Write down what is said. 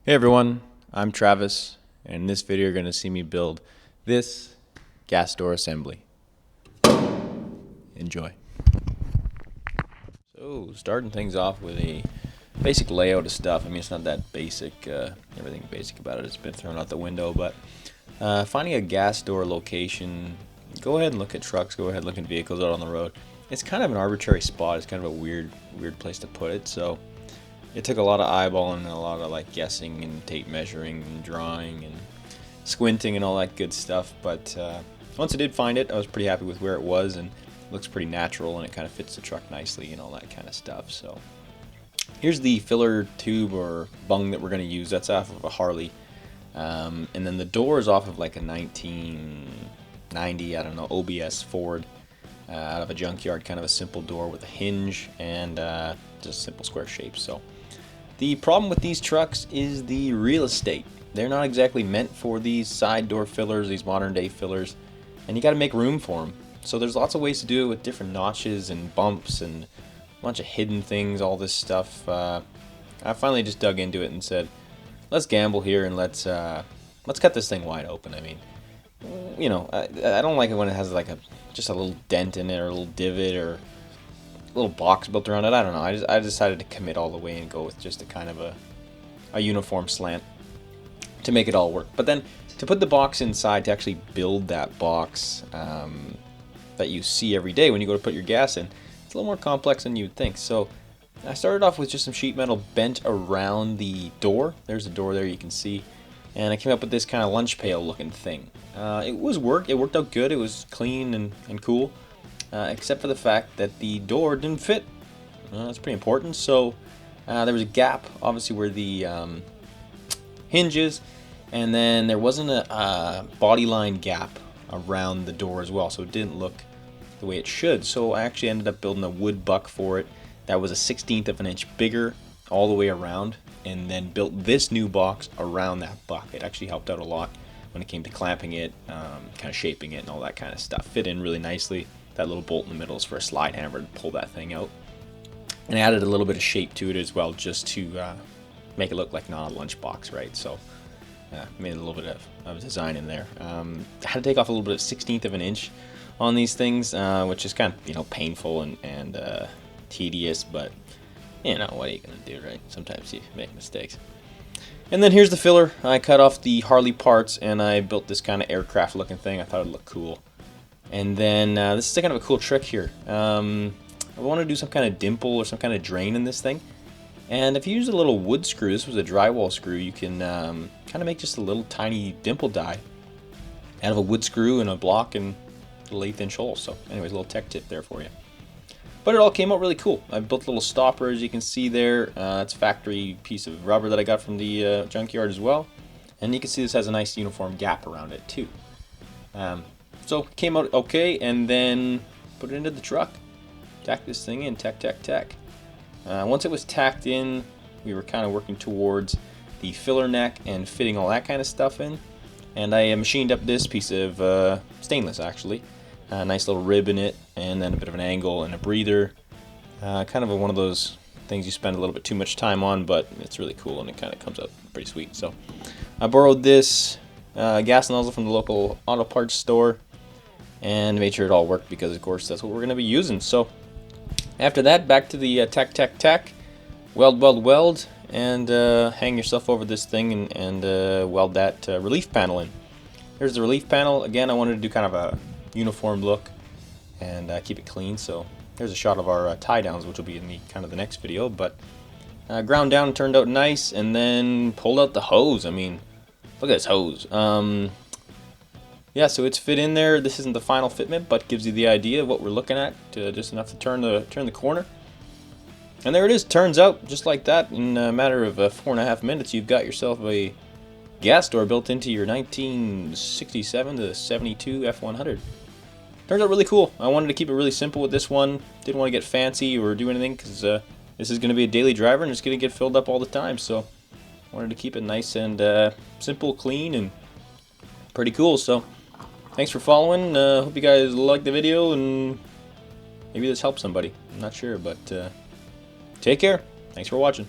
Hey everyone, I'm Travis, and in this video you're going to see me build this gas door assembly. Enjoy. So, starting things off with a basic layout of stuff. I mean, it's not that basic, everything basic about it has been thrown out the window, but finding a gas door location, go ahead and look at trucks, go ahead and look at vehicles out on the road. It's kind of an arbitrary spot, it's kind of a weird place to put it, so it took a lot of eyeballing and a lot of like guessing and tape measuring and drawing and squinting and all that good stuff, but once I did find it, I was pretty happy with where it was, and it looks pretty natural and it kind of fits the truck nicely and all that kind of stuff. So here's the filler tube or bung that we're going to use. That's off of a Harley, and then the door is off of like a 1990, I don't know, OBS Ford, out of a junkyard, kind of a simple door with a hinge and just simple square shape. So the problem with these trucks is the real estate. They're not exactly meant for these side door fillers, these modern day fillers, and you got to make room for them. So there's lots of ways to do it with different notches and bumps and a bunch of hidden things, all this stuff. I finally just dug into it and said, let's gamble here and let's cut this thing wide open. I mean, you know, I don't like it when it has like just a little dent in it or a little divot or little box built around it. I don't know. I decided to commit all the way and go with just a kind of a uniform slant to make it all work. But then to put the box inside, to actually build that box that you see every day when you go to put your gas in, it's a little more complex than you would think. So I started off with just some sheet metal bent around the door. There's a door there you can see. And I came up with this kind of lunch pail looking thing. It worked out good. It was clean and cool. Except for the fact that the door didn't fit. That's pretty important. So there was a gap, obviously, where the hinge is, and then there wasn't a body line gap around the door as well, so it didn't look the way it should. So I actually ended up building a wood buck for it that was a 1/16 of an inch bigger all the way around, and then built this new box around that buck. It actually helped out a lot when it came to clamping it, kind of shaping it and all that kind of stuff. Fit in really nicely. That little bolt in the middle is for a slide hammer to pull that thing out. And I added a little bit of shape to it as well, just to make it look like not a lunchbox, right? So made a little bit of design in there. I had to take off a little bit of 1/16 of an inch on these things, which is kind of painful and tedious, but you know, what are you gonna do, right? Sometimes you make mistakes. And then here's the filler. I cut off the Harley parts and I built this kind of aircraft looking thing. I thought it'd look cool. And then this is kind of a cool trick here. I want to do some kind of dimple or some kind of drain in this thing. And if you use a little wood screw, this was a drywall screw, you can kind of make just a little tiny dimple die out of a wood screw and a block and a 1/8 inch hole. So anyways, a little tech tip there for you. But it all came out really cool. I built a little stopper, as you can see there. It's a factory piece of rubber that I got from the junkyard as well. And you can see this has a nice uniform gap around it too. So came out okay, and then put it into the truck. Tack this thing in, tack. Once it was tacked in, we were kind of working towards the filler neck and fitting all that kind of stuff in. And I machined up this piece of stainless, actually. A nice little rib in it, and then a bit of an angle and a breather. Kind of one of those things you spend a little bit too much time on, but it's really cool and it kind of comes out pretty sweet. So I borrowed this gas nozzle from the local auto parts store and made sure it all worked, because of course that's what we're going to be using. So after that, back to the tack, weld, and hang yourself over this thing and weld that relief panel in. Here's the relief panel. Again, I wanted to do kind of a uniform look and keep it clean. So here's a shot of our tie downs, which will be in the kind of the next video. But ground down, turned out nice, and then pulled out the hose. I mean, look at this hose. Yeah, so it's fit in there. This isn't the final fitment, but gives you the idea of what we're looking at, just enough to turn the corner. And there it is. Turns out, just like that, in a matter of 4.5 minutes, you've got yourself a gas door built into your 1967 to 72 F100. Turns out really cool. I wanted to keep it really simple with this one. Didn't want to get fancy or do anything, because this is going to be a daily driver and it's going to get filled up all the time. So I wanted to keep it nice and simple, clean, and pretty cool. So thanks for following. Hope you guys liked the video, and maybe this helps somebody. I'm not sure, but take care. Thanks for watching.